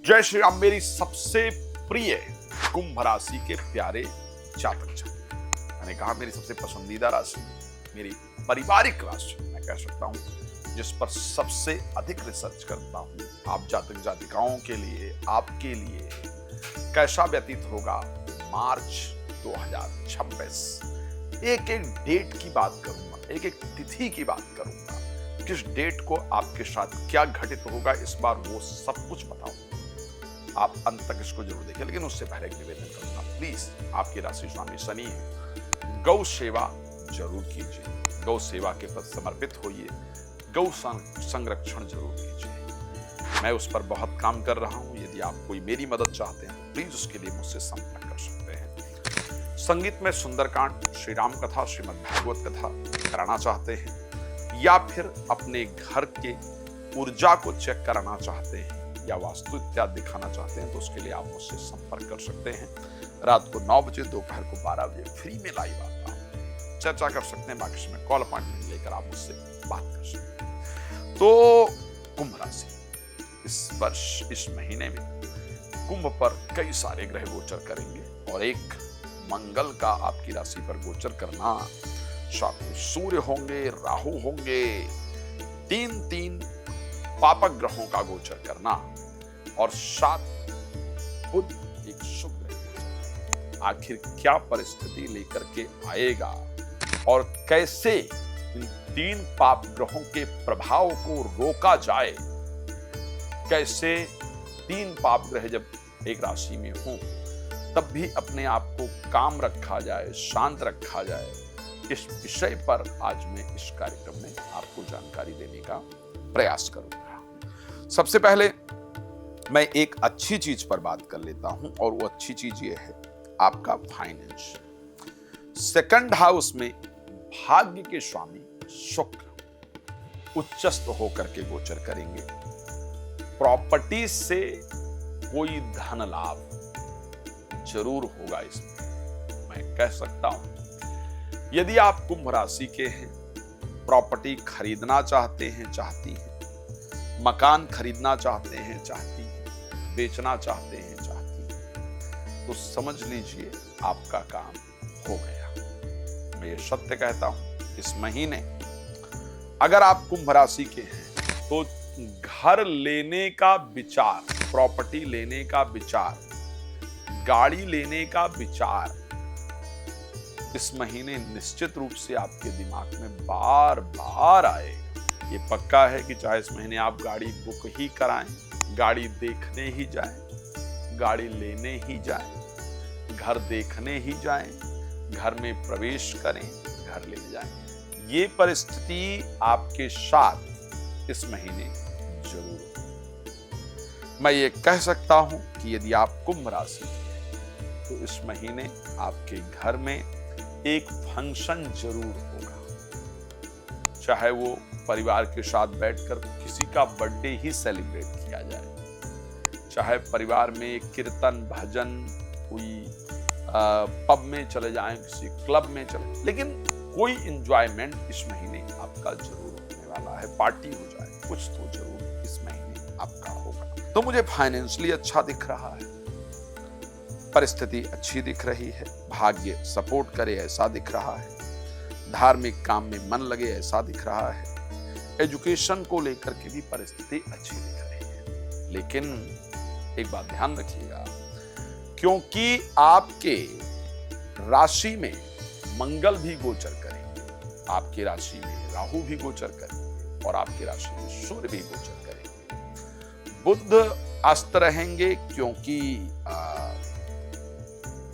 जय श्री राम। मेरी सबसे प्रिय कुंभ राशि के प्यारे जातक जातिका, मैंने कहा मेरी सबसे पसंदीदा राशि, मेरी पारिवारिक राशि मैं कह सकता हूं, जिस पर सबसे अधिक रिसर्च करता हूं। आप जातक जातिकाओं के लिए, आपके लिए कैसा व्यतीत होगा मार्च 2026। एक एक डेट की बात करूंगा, एक एक तिथि की बात करूंगा, किस डेट को आपके साथ क्या घटित होगा इस बार वो सब कुछ बताऊंगा। आप अंत तक इसको जरूर देखें, लेकिन उससे पहले एक निवेदन करूंगा, प्लीज, आपकी राशि स्वामी शनि है, गौ सेवा जरूर कीजिए, गौ सेवा के प्रति समर्पित होइए, गौ संरक्षण जरूर कीजिए। मैं उस पर बहुत काम कर रहा हूं। यदि आप कोई मेरी मदद चाहते हैं तो प्लीज उसके लिए मुझसे संपर्क कर सकते हैं। संगीत में सुंदरकांड, श्री राम कथा, श्रीमद् भागवत कथा कराना चाहते हैं, या फिर अपने घर के ऊर्जा को चेक कराना चाहते हैं, या वास्तु इत्यादि दिखाना चाहते हैं, तो उसके लिए आप मुझसे संपर्क कर सकते हैं। रात को 9 बजे, दोपहर को 12 बजे फ्री में लाइव आता हूं, चर्चा कर सकते हैं। बाकी समय कॉल अपॉइंटमेंट लेकर आप मुझसे बात कर सकते हैं। तो कुंभ राशि इस वर्ष, इस महीने में कुंभ पर कई सारे ग्रह गोचर करेंगे, और एक मंगल का आपकी राशि पर गोचर करना, साथ में सूर्य होंगे, राहु होंगे, तीन पापक ग्रहों का गोचर करना, और साथ बुध एक शुभ ग्रह। आखिर क्या परिस्थिति लेकर के आएगा और कैसे इन 3 पाप ग्रहों के प्रभाव को रोका जाए, कैसे 3 पाप ग्रह जब एक राशि में हों तब भी अपने आप को काम रखा जाए, शांत रखा जाए, इस विषय पर आज मैं इस कार्यक्रम में आपको जानकारी देने का प्रयास करूंगा। सबसे पहले मैं एक अच्छी चीज पर बात कर लेता हूं, और वो अच्छी चीज ये है आपका फाइनेंस। सेकंड हाउस में भाग्य के स्वामी शुक्र उच्चस्थ होकर के गोचर करेंगे। प्रॉपर्टी से कोई धन लाभ जरूर होगा इसमें, मैं कह सकता हूं। यदि आप कुंभ राशि के हैं, प्रॉपर्टी खरीदना चाहते हैं, चाहती हैं, मकान खरीदना चाहते हैं, चाहती हैं, बेचना चाहते हैं, चाहती हैं, तो समझ लीजिए आपका काम हो गया। मैं ये सत्य कहता हूं, इस महीने अगर आप कुंभ राशि के हैं तो घर लेने का विचार, प्रॉपर्टी लेने का विचार, गाड़ी लेने का विचार इस महीने निश्चित रूप से आपके दिमाग में बार बार आएगा। ये पक्का है कि चाहे इस महीने आप गाड़ी बुक ही कराएं, गाड़ी देखने ही जाएं, गाड़ी लेने ही जाएं, घर देखने ही जाएं, घर में प्रवेश करें, घर ले जाएं, ये परिस्थिति आपके साथ इस महीने जरूर हो। मैं ये कह सकता हूं कि यदि आप कुंभ राशि हैं तो इस महीने आपके घर में एक फंक्शन जरूर होगा, चाहे वो परिवार के साथ बैठकर किसी का बर्थडे ही सेलिब्रेट किया जाए, चाहे परिवार में कीर्तन भजन, कोई पब में चले जाएं, किसी क्लब में चले, लेकिन कोई एंजॉयमेंट इस महीने आपका जरूर होने वाला है। पार्टी हो जाए, कुछ तो जरूर इस महीने आपका होगा। तो मुझे फाइनेंशियली अच्छा दिख रहा है, परिस्थिति अच्छी दिख रही है, भाग्य सपोर्ट करे ऐसा दिख रहा है, धार्मिक काम में मन लगे ऐसा दिख रहा है, एजुकेशन को लेकर के भी परिस्थिति अच्छी दिख रही है। लेकिन एक बात ध्यान रखिएगा, क्योंकि आपके राशि में मंगल भी गोचर करेंगे, आपकी राशि में राहु भी गोचर करेंगे, और आपकी राशि में सूर्य भी गोचर करेंगे। बुध अस्त रहेंगे, क्योंकि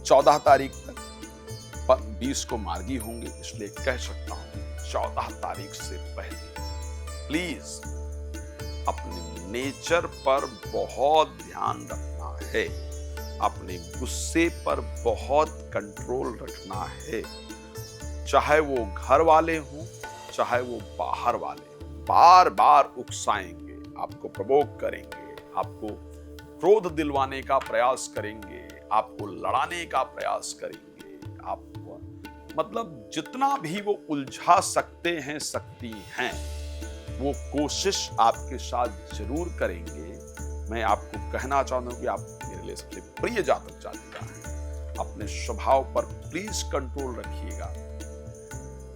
14 तारीख तक 20 को मार्गी होंगे, इसलिए कह सकता हूं 14 तारीख से पहले प्लीज अपने नेचर पर बहुत ध्यान रखना है, अपने गुस्से पर बहुत कंट्रोल रखना है। चाहे वो घर वाले हों, चाहे वो बाहर वाले, बार बार उकसाएंगे, आपको प्रवोक करेंगे, आपको क्रोध दिलवाने का प्रयास करेंगे, आपको लड़ाने का प्रयास करेंगे, आपको मतलब जितना भी वो उलझा सकते हैं, सकती हैं, वो कोशिश आपके साथ जरूर करेंगे। मैं आपको कहना चाहता हूं कि आप मेरे लिए सबसे प्रिय जातक जातिका हैं। अपने स्वभाव पर प्लीज कंट्रोल रखिएगा।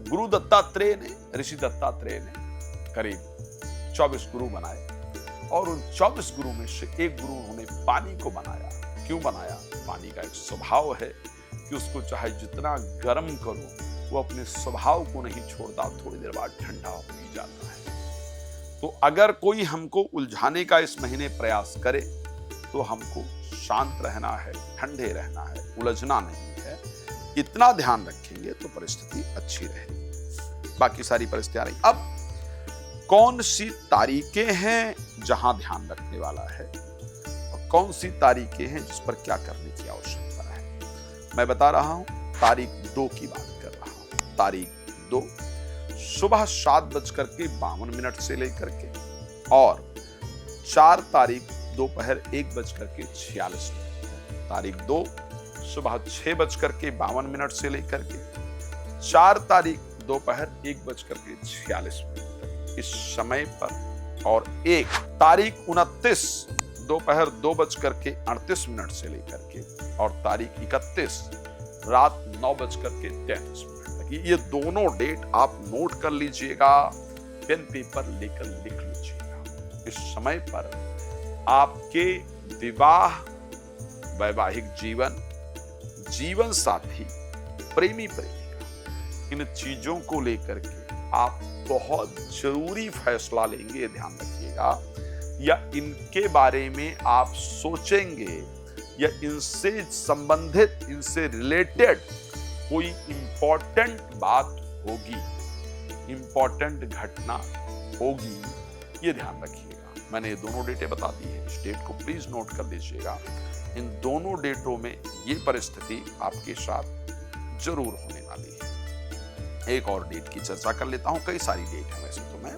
गुरु दत्तात्रेय ने, ऋषि दत्तात्रेय ने करीब 24 गुरु बनाए और उन 24 गुरु में से एक गुरु उन्होंने पानी को बनाया। क्यों बनाया? पानी का एक स्वभाव है कि उसको चाहे जितना गर्म करो वो अपने स्वभाव को नहीं छोड़ता, थोड़ी देर बाद ठंडा हो ही जाता है। तो अगर कोई हमको उलझाने का इस महीने प्रयास करे तो हमको शांत रहना है, ठंडे रहना है, उलझना नहीं है। इतना ध्यान रखेंगे तो परिस्थिति अच्छी रहेगी, बाकी सारी परिस्थितियां नहीं। अब कौन सी तारीखें हैं जहां ध्यान रखने वाला है और कौन सी तारीखें हैं जिस पर क्या करने की आवश्यकता है, मैं बता रहा हूं। तारीख 2 की बात कर रहा हूं। तारीख 2 सुबह 7:52 से लेकर के और 4 तारीख दोपहर 1:46। तारीख 2 सुबह 6:52 से लेकर के 4 तारीख दोपहर 1:46 तक इस समय पर, और 1 तारीख 29 दोपहर 2:38 से लेकर के और तारीख 31 रात 9:33 तक। ये दोनों डेट आप नोट कर लीजिएगा, पेन पेपर लेकर लिख लीजिएगा। इस समय पर आपके विवाह, वैवाहिक जीवन, जीवन साथी, प्रेमी प्रेमिका, इन चीजों को लेकर के आप बहुत जरूरी फैसला लेंगे, ये ध्यान रखिएगा। या इनके बारे में आप सोचेंगे या इनसे संबंधित, इनसे रिलेटेड कोई इंपॉर्टेंट बात होगी, इंपॉर्टेंट घटना होगी, ये ध्यान रखिएगा। मैंने ये दोनों डेटें बता दी है, इस डेट को प्लीज नोट कर लीजिएगा। इन दोनों डेटों में ये परिस्थिति आपके साथ जरूर होने वाली है। एक और डेट की चर्चा कर लेता हूं। कई सारी डेट है वैसे तो मैं,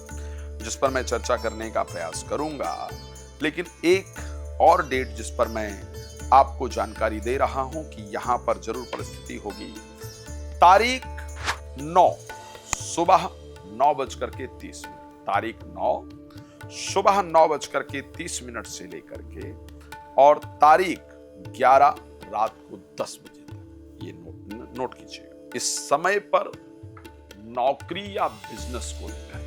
जिस पर मैं चर्चा करने का प्रयास करूंगा, लेकिन एक और डेट जिस पर मैं आपको जानकारी दे रहा हूं कि यहां पर जरूर परिस्थिति होगी। तारीख 9 सुबह 9:30। तारीख 9 सुबह 9:30 से लेकर के और तारीख 11 रात को 10 बजे तक। ये नोट कीजिएगा। इस समय पर नौकरी या बिजनेस को लेकर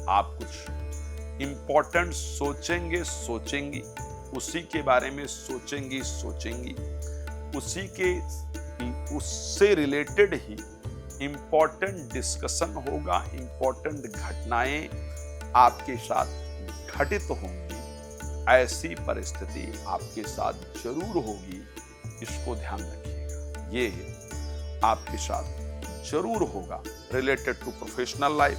आप कुछ इंपॉर्टेंट सोचेंगे, उसी के बारे में सोचेंगी, उससे रिलेटेड ही इंपॉर्टेंट डिस्कशन होगा, इंपॉर्टेंट घटनाएं आपके साथ घटित होंगी। ऐसी परिस्थिति आपके साथ जरूर होगी, इसको ध्यान रखिएगा। ये आपके साथ जरूर होगा, related to professional life,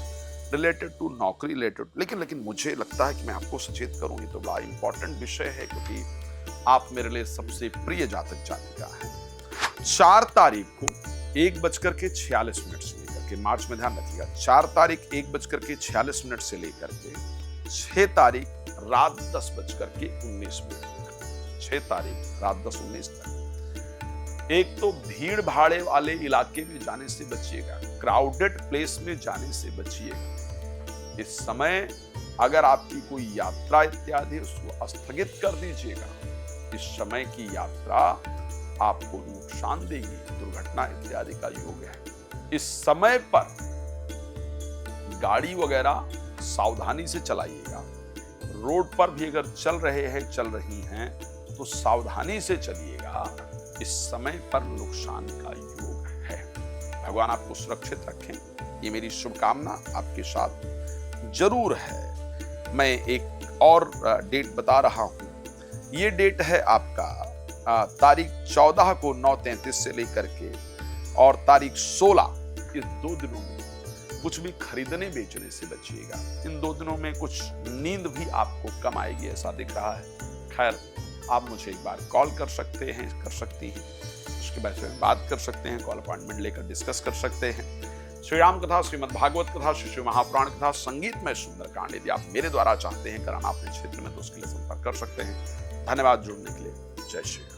related to नौकरी, रिलेटेड। लेकिन मुझे लगता है कि मैं आपको सचेत करूं, ये तो बड़ा इंपॉर्टेंट विषय है क्योंकि आप मेरे लिए सबसे प्रिय जातक जातिका हैं। 4 तारीख को 1:46 से लेकर के, मार्च में ध्यान रखिएगा, 4 तारीख 1:46 से लेकर के 6 तारीख रात 10:19 तक। 6 तारीख रात 10:19 तक। एक तो भीड़ भाड़े वाले इलाके में जाने से बचिएगा, क्राउडेड प्लेस में जाने से बचिएगा। इस समय अगर आपकी कोई यात्रा इत्यादि उसको स्थगित कर दीजिएगा। इस समय की यात्रा आपको नुकसान देगी, दुर्घटना इत्यादि का योग है। इस समय पर गाड़ी वगैरह सावधानी से चलाइएगा। रोड पर भी अगर चल रही हैं तो सावधानी से चलिएगा। इस समय पर नुकसान का योग है। भगवान आपको सुरक्षित रखें, ये मेरी शुभकामना आपके साथ जरूर है। मैं एक और डेट बता रहा हूं। ये डेट है आपका तारीख 14 को 9:33 से लेकर के और तारीख 16, इस 2 दिनों में कुछ भी खरीदने बेचने से बचिएगा। इन 2 दिनों में कुछ नींद भी आपको कम आएगी, ऐसा दिख रहा है। खैर, आप मुझे एक बार कॉल कर सकते हैं, कर सकती हैं, उसके बाद में बात कर सकते हैं, कॉल अपॉइंटमेंट लेकर डिस्कस कर सकते हैं। श्री राम कथा, श्रीमद् भागवत कथा, शिव महापुराण कथा, संगीत में सुंदरकांड यदि आप मेरे द्वारा चाहते हैं कराना अपने क्षेत्र में तो उसके लिए संपर्क कर सकते हैं। धन्यवाद जुड़ने के लिए। जय श्री राम।